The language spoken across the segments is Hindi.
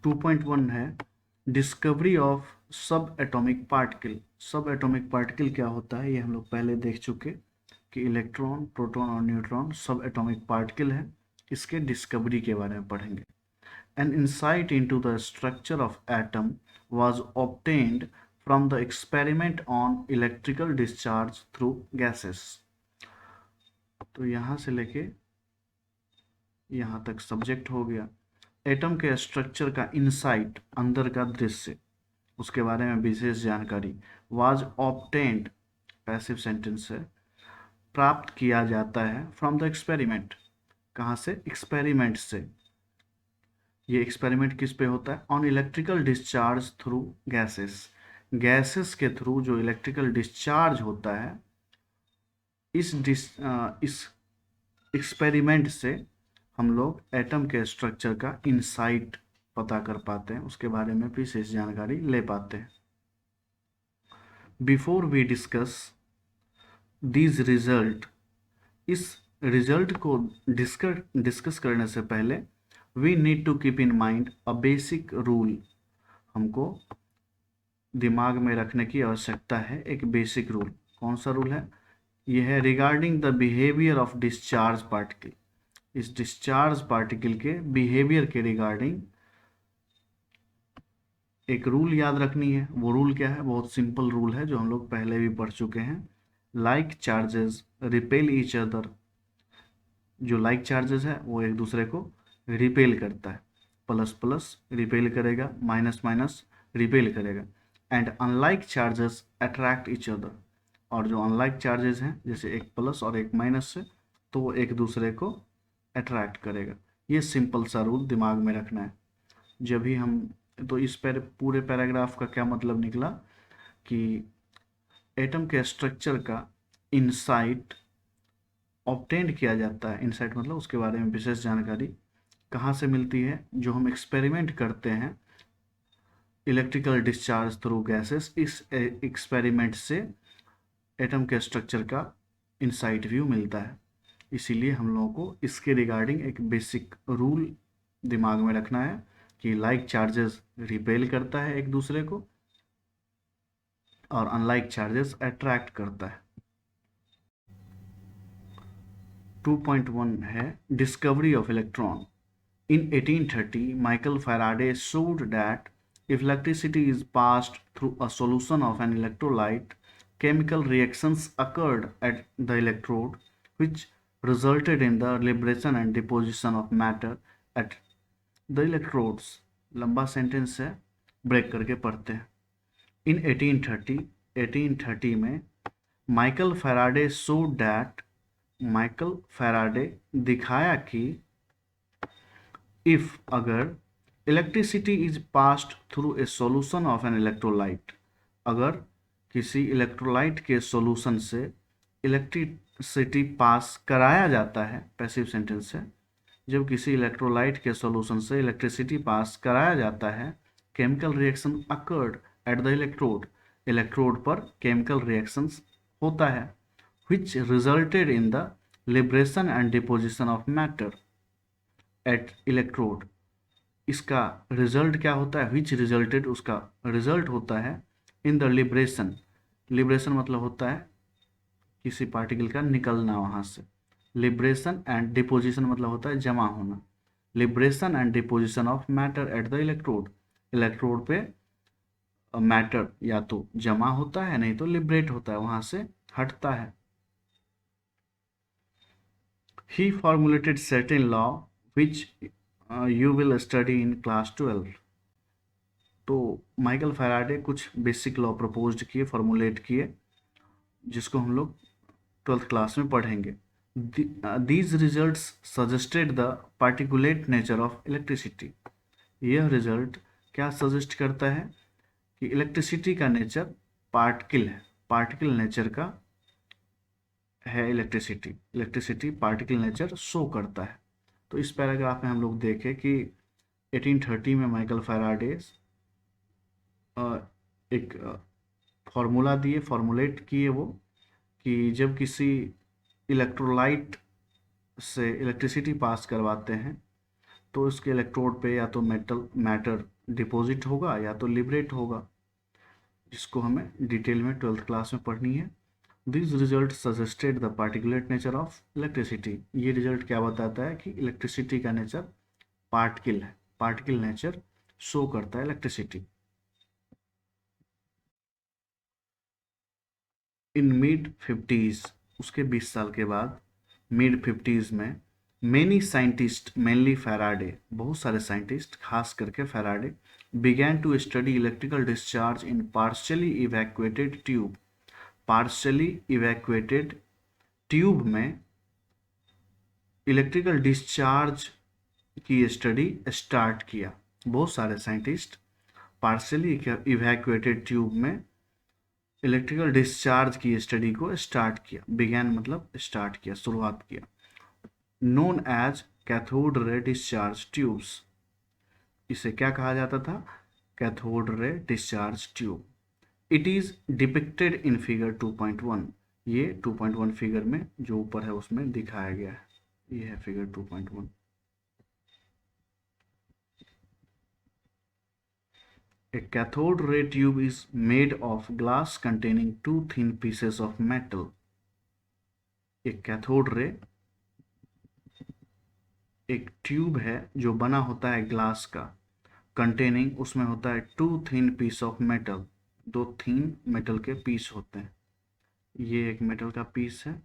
2.1 है डिस्कवरी ऑफ सब एटॉमिक पार्टिकल। सब एटॉमिक पार्टिकल क्या होता है ये हम लोग पहले देख चुके कि इलेक्ट्रॉन, प्रोटॉन और न्यूट्रॉन सब एटॉमिक पार्टिकल है। इसके डिस्कवरी के बारे में पढ़ेंगे। An insight into the structure of atom was obtained from the experiment on electrical discharge through gases. तो यहाँ से लेके यहाँ तक सब्जेक्ट हो गया। एटम के स्ट्रक्चर का इनसाइट, अंदर का दृश्य, उसके बारे में विशेष जानकारी। वाज ऑब्टेन्ड पैसिव सेंटेंस है, प्राप्त किया जाता है फ्रॉम द एक्सपेरिमेंट। कहाँ से? एक्सपेरिमेंट से। ये एक्सपेरिमेंट किस पे होता है? On electrical discharge through gases. Gases के थ्रू जो इलेक्ट्रिकल डिस्चार्ज होता है, इस एक्सपेरिमेंट से हम लोग एटम के स्ट्रक्चर का इनसाइट पता कर पाते हैं, उसके बारे में विशेष जानकारी ले पाते हैं। Before we discuss this result, इस रिजल्ट को डिस्कस करने से पहले we need to keep in mind a basic rule. हमको दिमाग में रखने की आवश्यकता है एक बेसिक रूल। कौन सा रूल है? यह है regarding the behaviour of discharge particle. इस डिस्चार्ज पार्टिकल के बिहेवियर के रिगार्डिंग एक रूल याद रखनी है। वो रूल क्या है? बहुत सिंपल रूल है जो हम लोग पहले भी पढ़ चुके हैं। Like charges repel each other. जो लाइक चार्जेस है वो एक दूसरे को रिपेल करता है। प्लस प्लस रिपेल करेगा, माइनस माइनस रिपेल करेगा। And unlike charges attract each other. और जो अनलाइक चार्जेस हैं, जैसे एक प्लस और एक माइनस से, तो वो एक दूसरे को अट्रैक्ट करेगा। ये सिंपल सा रूल दिमाग में रखना है। जब भी हम, तो इस पूरे पैराग्राफ का क्या मतलब निकला कि एटम के स्ट्रक्चर का इनसाइट ऑब्टेंड किया जाता है। इनसाइट मतलब उसके बारे में विशेष जानकारी कहाँ से मिलती है? जो हम एक्सपेरिमेंट करते हैं इलेक्ट्रिकल डिस्चार्ज थ्रू गैसेस, इस एक्सपेरिमेंट से एटम के स्ट्रक्चर का इनसाइट व्यू मिलता है। इसीलिए हम लोगों को इसके रिगार्डिंग एक बेसिक रूल दिमाग में रखना है कि लाइक चार्जेस रिपेल करता है एक दूसरे को और अनलाइक चार्जेस अट्रैक्ट करता है। 2.1 है discovery of electron. In 1830, Michael Faraday showed that if electricity is passed through a solution of an electrolyte, chemical reactions occurred at the electrode, which resulted in the liberation and deposition of matter at the electrodes. लंबा सेंटेंस है, ब्रेक करके पढ़ते हैं। In 1830 में Michael Faraday showed that, Michael Faraday दिखाया कि इफ, अगर electricity is passed through a solution of an electrolyte, अगर किसी इलेक्ट्रोलाइट के सॉल्यूशन से इलेक्ट्रिसिटी पास कराया जाता है, पैसिव सेंटेंस है। जब किसी इलेक्ट्रोलाइट के सॉल्यूशन से इलेक्ट्रिसिटी पास कराया जाता है, chemical reaction occurred at the electrode, electrode पर केमिकल रिएक्शंस होता है, which resulted in the liberation and deposition of matter at electrode। इसका रिजल्ट क्या होता है? विच रिजल्टेड, उसका रिजल्ट होता है इन द लिबरेशन। लिबरेशन मतलब होता है किसी पार्टिकल का निकलना वहाँ से। लिबरेशन एंड डिपोजिशन मतलब होता है जमा होना। Liberation and deposition of matter at the electrode, electrode पे मैटर या तो जमा होता है, नहीं तो लिबरेट होता है, वहाँ से हटता है। He formulated certain law which you will study in class 12। तो माइकल फैराडे कुछ बेसिक लॉ प्रपोज्ड किए, फॉर्मुलेट किए, जिसको हम लोग 12th क्लास में पढ़ेंगे। These results suggested the particulate nature of electricity। यह रिजल्ट क्या सजेस्ट करता है? कि इलेक्ट्रिसिटी का नेचर पार्टिकल है, पार्टिकल नेचर का है electricity. Electricity particle nature show करता है। तो इस पैराग्राफ में हम लोग देखें कि 1830 में माइकल फैराडे एक फॉर्मूला दिए, फॉर्मुलेट किए वो, कि जब किसी इलेक्ट्रोलाइट से इलेक्ट्रिसिटी पास करवाते हैं तो उसके इलेक्ट्रोड पे या तो मैटर डिपॉजिट होगा या तो लिबरेट होगा, जिसको हमें डिटेल में 12th क्लास में पढ़नी है। This result suggested the particulate nature of electricity. ये रिजल्ट क्या बताता है कि इलेक्ट्रिसिटी का नेचर पार्टिकल है, पार्टिकल नेचर शो करता है इलेक्ट्रिसिटी। इन मिड 50s, उसके 20 साल के बाद मिड 50s में मेनी साइंटिस्ट, मेनली फैराडे, बहुत सारे साइंटिस्ट खास करके Faraday, began to study electrical discharge in partially evacuated tube. Partially evacuated tube में इलेक्ट्रिकल डिस्चार्ज की स्टडी स्टार्ट किया। बहुत सारे साइंटिस्ट पार्शियली इवैक्यूएटेड ट्यूब में इलेक्ट्रिकल डिस्चार्ज की स्टडी को स्टार्ट किया। बिगैन मतलब स्टार्ट किया, शुरुआत किया। Known as cathode ray discharge tubes, इसे क्या कहा जाता था? Cathode ray discharge tube. It is depicted in figure 2.1। ये 2.1 फिगर में जो ऊपर है उसमें दिखाया गया है। ये है figure 2.1। A cathode ray tube is made of glass containing two thin pieces of metal. एक कैथोड रे एक ट्यूब है जो बना होता है ग्लास का, कंटेनिंग उसमें होता है two thin piece of metal, दो थिन मेटल के पीस होते हैं। ये एक मेटल का पीस है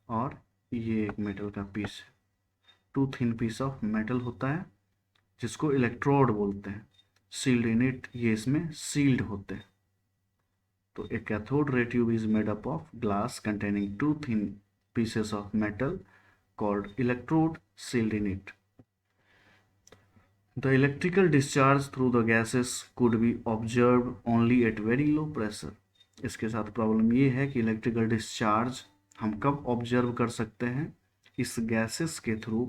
और ये एक मेटल का पीस है। Two thin piece of metal होता है जिसको इलेक्ट्रोड बोलते हैं। सील्ड इन इट, ये इसमें सील्ड होते हैं। तो a cathode ray tube is made up of glass containing two thin pieces of metal called electrode sealed in it. The electrical discharge through the gases could be observed only at very low pressure. इसके साथ प्रॉब्लम ये है कि इलेक्ट्रिकल डिस्चार्ज हम कब ऑब्जर्व कर सकते हैं? इस गैसेस के थ्रू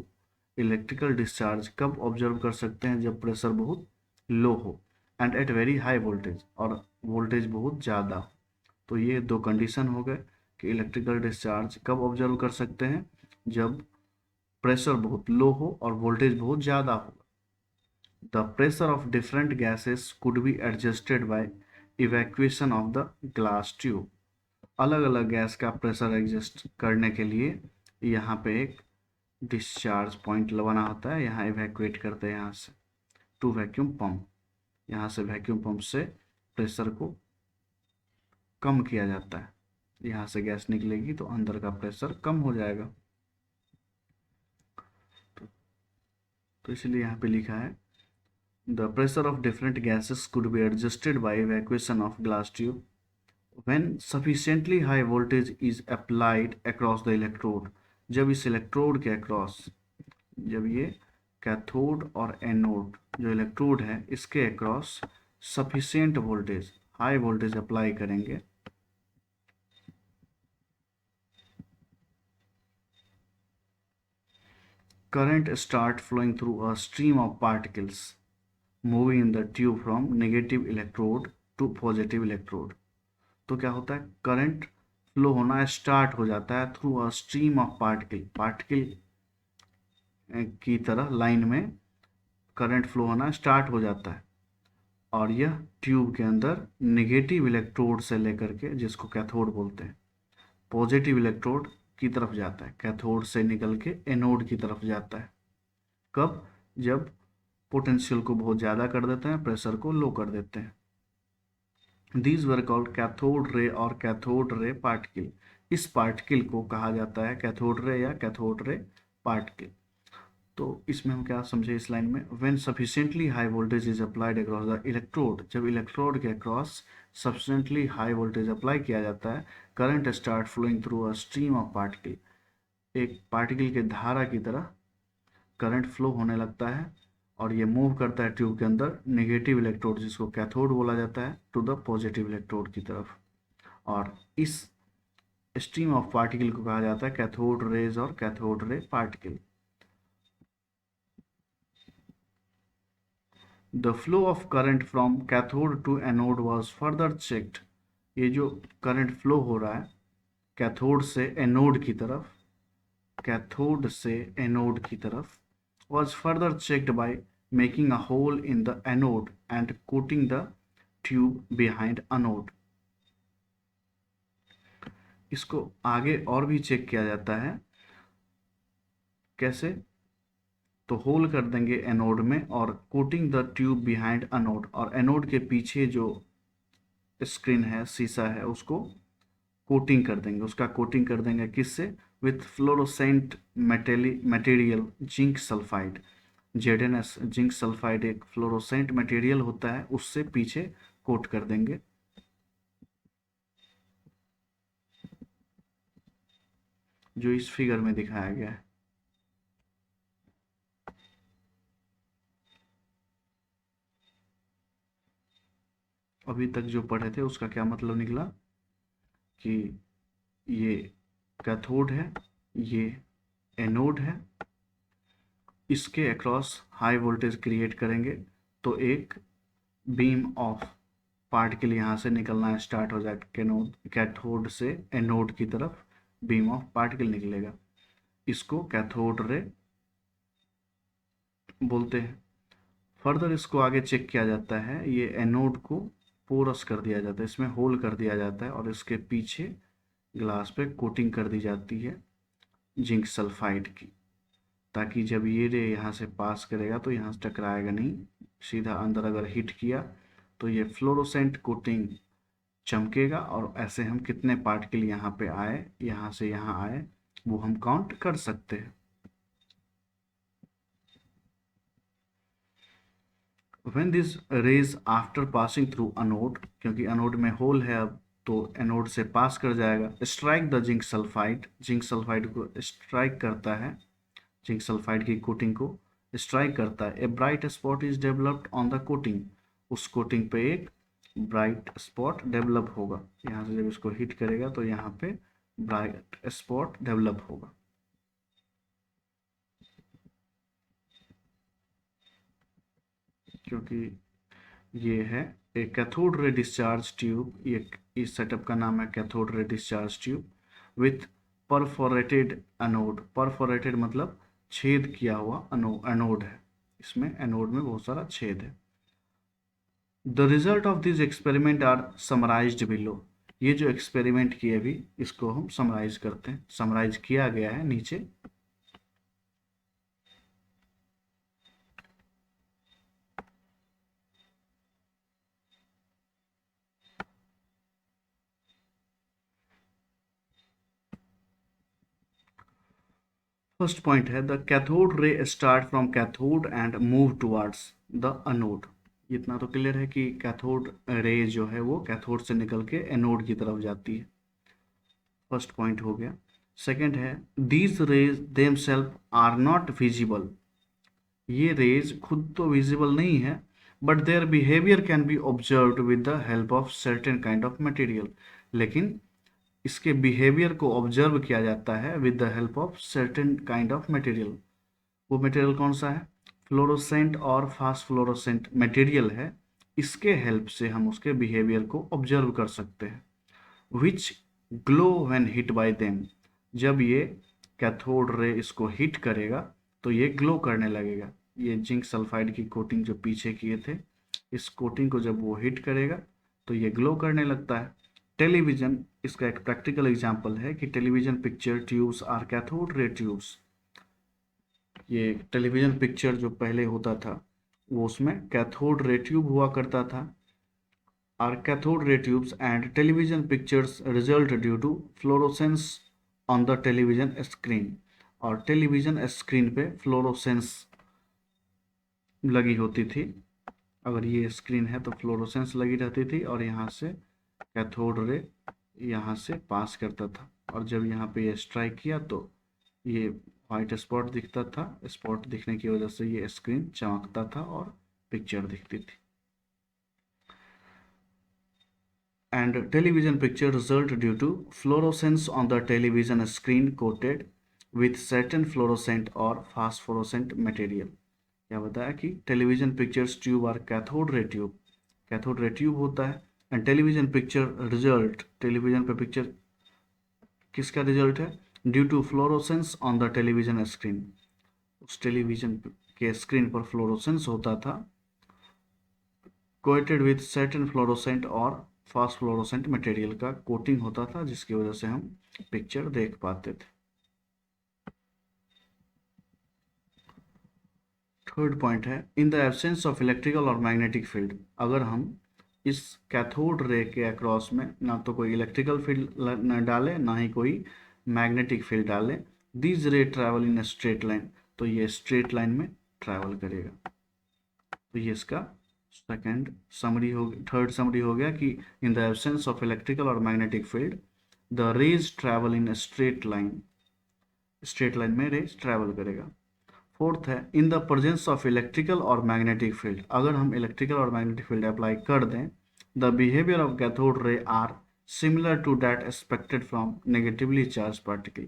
इलेक्ट्रिकल डिस्चार्ज कब ऑब्जर्व कर सकते हैं? जब प्रेशर बहुत लो हो and at very high voltage, और वोल्टेज बहुत ज़्यादा हो। तो ये दो कंडीशन हो गए कि इलेक्ट्रिकल डिस्चार्ज कब ऑब्जर्व कर सकते हैं? जब प्रेशर बहुत लो हो और वोल्टेज बहुत ज़्यादा हो। The pressure of different gases could be adjusted by evacuation of the glass tube. अलग अलग गैस का प्रेशर एडजस्ट करने के लिए यहाँ पे एक डिस्चार्ज पॉइंट लगाना होता है। यहाँ इवैक्यूएट करते हैं यहाँ से टू वैक्यूम पंप, यहाँ से वैक्यूम पंप से प्रेशर को कम किया जाता है। यहाँ से गैस निकलेगी तो अंदर का प्रेशर कम हो जाएगा। तो इसलिए यहाँ पे लिखा है the pressure of different gases could be adjusted by evacuation of glass tube when sufficiently high voltage is applied across the electrode. जब इस इलेक्ट्रोड के अक्रॉस, जब ये कैथोड और एनोड जो इलेक्ट्रोड है इसके across sufficient voltage, high voltage apply करेंगे, current start flowing through a stream of particles moving in the tube from negative electrode to positive electrode। तो क्या होता है? करंट फ्लो होना स्टार्ट हो जाता है through a stream of particle, particle की तरह लाइन में करंट फ्लो होना स्टार्ट हो जाता है और यह ट्यूब के अंदर नेगेटिव इलेक्ट्रोड से लेकर के, जिसको कैथोड बोलते हैं, पॉजिटिव इलेक्ट्रोड की तरफ जाता है। कैथोड से निकल के एनोड की तरफ जाता है। कब? जब पोटेंशियल को बहुत ज़्यादा कर देते हैं, प्रेशर को लो कर देते हैं। These were called cathode ray और कैथोड रे पार्टिकल। इस पार्टिकल को कहा जाता है कैथोड रे या कैथोड रे पार्टिकल। तो इसमें हम क्या समझे इस लाइन में? When sufficiently high voltage is applied across the electrode, जब इलेक्ट्रोड के across sufficiently high voltage apply किया जाता है, current start flowing through a stream of particle, एक पार्टिकल के धारा की तरह करंट फ्लो होने लगता है और ये मूव करता है ट्यूब के अंदर नेगेटिव इलेक्ट्रोड, जिसको कैथोड बोला जाता है, टू द पॉजिटिव इलेक्ट्रोड की तरफ। और इस स्ट्रीम ऑफ पार्टिकल को कहा जाता है कैथोड रेज और cathode ray particle. The flow of current from cathode to anode was further checked. ये जो करंट फ्लो हो रहा है कैथोड से एनोड की तरफ, कैथोड से एनोड की तरफ, was further checked by making a hole in the anode and coating the tube behind anode. इसको आगे और भी चेक किया जाता है। कैसे? तो होल कर देंगे एनोड में और coating the tube behind anode, और एनोड के पीछे जो स्क्रीन है, शीशा है, उसको कोटिंग कर देंगे। उसका कोटिंग कर देंगे किससे? With fluorescent material zinc sulphide. ZnS zinc sulphide एक फ्लोरोसेंट मटेरियल होता है, उससे पीछे कोट कर देंगे। जो इस फिगर में दिखाया गया है। अभी तक जो पढ़े थे उसका क्या मतलब निकला कि ये कैथोड है, ये एनोड है, इसके अक्रॉस हाई वोल्टेज क्रिएट करेंगे तो एक बीम ऑफ पार्टिकल यहाँ से निकलना स्टार्ट हो जाए। कैथोड से एनोड की तरफ बीम ऑफ पार्टिकल निकलेगा। इसको कैथोड रे बोलते हैं। फर्दर इसको आगे चेक किया जाता है। ये एनोड को पोरस कर दिया जाता है, इसमें होल कर दिया जाता है और इसके पीछे ग्लास पे कोटिंग कर दी जाती है जिंक सल्फाइड की, ताकि जब ये रे यहाँ से पास करेगा तो यहाँ से टकराएगा नहीं, सीधा अंदर अगर हिट किया तो ये फ्लोरोसेंट कोटिंग चमकेगा और ऐसे हम कितने पार्टिकल यहाँ पे आए, यहाँ से यहाँ आए, वो हम काउंट कर सकते हैं। When these rays after passing through anode, क्योंकि एनोड में होल है अब, तो एनोड से पास कर जाएगा, strike the zinc sulphide, zinc sulphide को स्ट्राइक करता है, जिंक सल्फाइड की कोटिंग को स्ट्राइक करता है। A bright spot is developed on the coating, उस कोटिंग पे एक ब्राइट स्पॉट डेवलप होगा। यहाँ से जब इसको हिट करेगा तो यहाँ पे ब्राइट स्पॉट डेवलप होगा। क्योंकि ये है एक कैथोड रे डिस्चार्ज ट्यूब, ये इस सेटअप का नाम है cathode ray discharge tube with perforated anode. Perforated मतलब छेद किया हुआ एनोड है, इसमें एनोड में बहुत सारा छेद है। The result of this experiment are summarized below. ये जो एक्सपेरिमेंट किए अभी, इसको हम समराइज करते हैं। समराइज किया गया है नीचे। फर्स्ट पॉइंट है the cathode ray start from cathode and move towards the anode. इतना तो क्लियर है कि कैथोड रे जो है वो कैथोड से निकल के एनोड की तरफ जाती है। फर्स्ट पॉइंट हो गया। सेकंड है these rays them self are not visible. ये रेज खुद तो विजिबल नहीं है, but their behaviour can be observed with the help of certain kind of material. लेकिन इसके बिहेवियर को ऑब्जर्व किया जाता है with the help of certain kind of material. वो मटेरियल कौन सा है? फ्लोरोसेंट और फास्ट फ्लोरोसेंट मटेरियल है। इसके हेल्प से हम उसके बिहेवियर को ऑब्जर्व कर सकते हैं। Which glow when hit by them. जब ये कैथोड रे इसको हिट करेगा तो ये ग्लो करने लगेगा। ये जिंक सल्फाइड की कोटिंग जो पीछे किए थे, इस कोटिंग को जब वो हिट करेगा तो ये ग्लो करने लगता है। टेलीविजन इसका एक प्रैक्टिकल एग्जांपल है कि television picture tubes are cathode ray tubes. ये टेलीविजन पिक्चर जो पहले होता था वो उसमें कैथोड रे ट्यूब हुआ करता था। Are cathode ray tubes and television pictures result due to fluorescence on the television screen. और टेलीविजन स्क्रीन पे फ्लोरोसेंस लगी होती थी। अगर ये स्क्रीन है तो फ्लोरोसेंस लगी रहती थी और यहाँ से कैथोड रे यहाँ से पास करता था, और जब यहाँ पे ये स्ट्राइक किया तो ये वाइट स्पॉट दिखता था। स्पॉट दिखने की वजह से ये स्क्रीन चमकता था और पिक्चर दिखती थी। And television picture result due to fluorescence on the television screen coated with certain fluorescent और फास्फोरोसेंट मटेरियल। क्या बताया कि television pictures tube are cathode ray tube, cathode ray tube होता है। And television picture result, television पे पिक्चर किसका रिजल्ट है? Due to fluorescence on the television screen, उस टेलीविजन के स्क्रीन पर फ्लोरोसेंस होता था, कोटेड विथ सर्टेन फ्लोरोसेंट और फास्ट फ्लोरोसेंट मटेरियल का कोटिंग होता था, जिसकी वजह से हम पिक्चर देख पाते थे। थर्ड पॉइंट है, in the absence of electrical और मैग्नेटिक फील्ड, अगर हम इस कैथोड रे के अक्रॉस में ना तो कोई इलेक्ट्रिकल फील्ड न डालें ना ही कोई मैग्नेटिक फील्ड डालें, दिस रे ट्रैवल इन स्ट्रेट लाइन, तो ये स्ट्रेट लाइन में ट्रैवल करेगा। तो ये इसका सेकंड समरी हो, थर्ड समरी हो गया कि in the absence of electrical और magnetic field the rays travel in straight line, straight line में रेज ट्रैवल करेगा। फोर्थ है, in the presence of electrical और मैग्नेटिक फील्ड, अगर हम इलेक्ट्रिकल और मैग्नेटिक फील्ड अप्लाई कर दें, the behaviour of cathode ray are similar to that expected from negatively charge particle,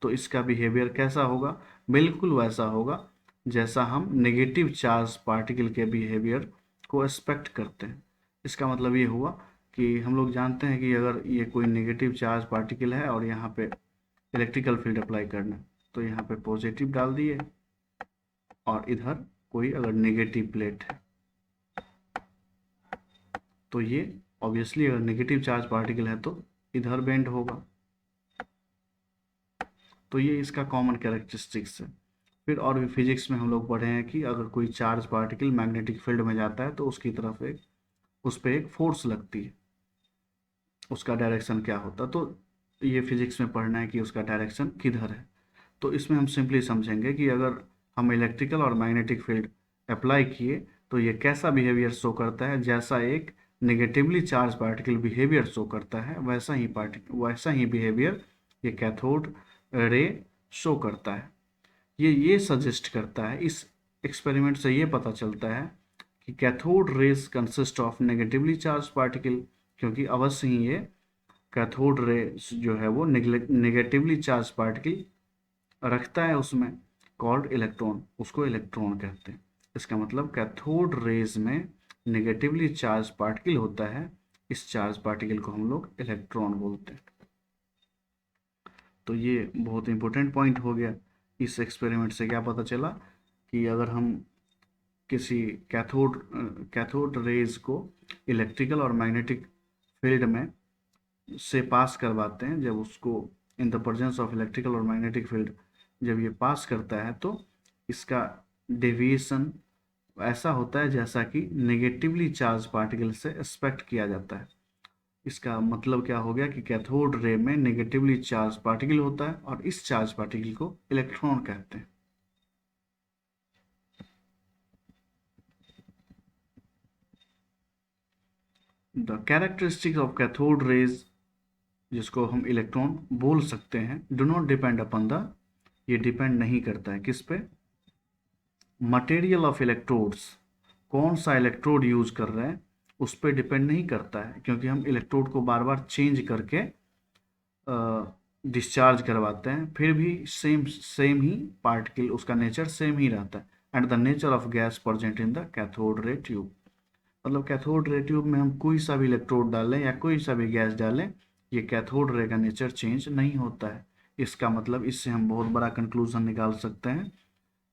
तो इसका बिहेवियर कैसा होगा, बिल्कुल वैसा होगा जैसा हम नेगेटिव चार्ज पार्टिकल के बिहेवियर को एक्सपेक्ट करते हैं। इसका मतलब ये हुआ कि हम लोग जानते हैं कि अगर ये कोई नेगेटिव चार्ज पार्टिकल है और यहाँ पे इलेक्ट्रिकल फील्ड अप्लाई करना है, तो यहाँ पे पॉजिटिव डाल दिए और इधर कोई अगर नेगेटिव प्लेट है, तो ये ऑब्वियसली अगर नेगेटिव चार्ज पार्टिकल है तो इधर बेंड होगा। तो ये इसका कॉमन कैरेक्टरिस्टिक्स है। फिर और भी फिजिक्स में हम लोग पढ़े हैं कि अगर कोई चार्ज पार्टिकल मैग्नेटिक फील्ड में जाता है तो उसकी तरफ उस पर एक फोर्स लगती है, उसका डायरेक्शन क्या होता है, तो ये फिजिक्स में पढ़ना है कि उसका डायरेक्शन किधर है। तो इसमें हम सिंपली समझेंगे कि अगर हम इलेक्ट्रिकल और मैग्नेटिक फील्ड अप्लाई किए तो ये कैसा बिहेवियर शो करता है, जैसा एक negatively charge particle behaviour show करता है वैसा ही बिहेवियर ये कैथोड रे शो करता है। ये सजेस्ट करता है, इस एक्सपेरिमेंट से ये पता चलता है कि cathode rays consist of negatively charge particle, क्योंकि अवश्य ही ये कैथोड रे जो है वो नेगेटिवली चार्ज पार्टिकल रखता है उसमें, कॉल्ड इलेक्ट्रॉन, उसको इलेक्ट्रॉन कहते हैं। इसका मतलब कैथोड रेज में नेगेटिवली चार्ज पार्टिकल होता है, इस चार्ज पार्टिकल को हम लोग इलेक्ट्रॉन बोलते हैं। तो ये बहुत इंपॉर्टेंट पॉइंट हो गया। इस एक्सपेरिमेंट से क्या पता चला कि अगर हम किसी कैथोड रेज को इलेक्ट्रिकल और मैग्नेटिक फील्ड में से पास करवाते हैं, जब उसको इन द प्रेजेंस ऑफ इलेक्ट्रिकल और मैग्नेटिक फील्ड जब ये पास करता है तो इसका डेविएशन ऐसा होता है जैसा कि नेगेटिवली चार्ज पार्टिकल से एक्सपेक्ट किया जाता है। इसका मतलब क्या हो गया कि कैथोड रे में नेगेटिवली चार्ज पार्टिकल होता है और इस चार्ज पार्टिकल को इलेक्ट्रॉन कहते हैं। The characteristics of cathode rays, जिसको हम इलेक्ट्रॉन बोल सकते हैं, do not depend upon the, ये डिपेंड नहीं करता है किस पे, मटेरियल ऑफ इलेक्ट्रोड्स, कौन सा इलेक्ट्रोड यूज कर रहे हैं उस पर डिपेंड नहीं करता है, क्योंकि हम इलेक्ट्रोड को बार बार चेंज करके डिस्चार्ज करवाते हैं, फिर भी सेम ही पार्टिकल, उसका नेचर सेम ही रहता है। And the nature of gas present in the cathode ray tube, मतलब कैथोड रे ट्यूब में हम कोई सा भी इलेक्ट्रोड डालें या कोई सा भी गैस डालें, ये कैथोड रे का नेचर चेंज नहीं होता है। इसका मतलब इससे हम बहुत बड़ा कंक्लूजन निकाल सकते हैं।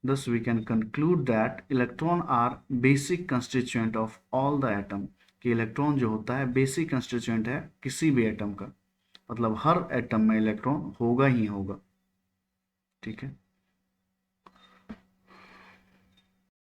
Thus we can conclude that electron are basic constituent of all the atom, कि इलेक्ट्रॉन जो होता है बेसिक कंस्टिट्यूएंट है किसी भी एटम का, मतलब हर एटम में इलेक्ट्रॉन होगा ही होगा। ठीक है।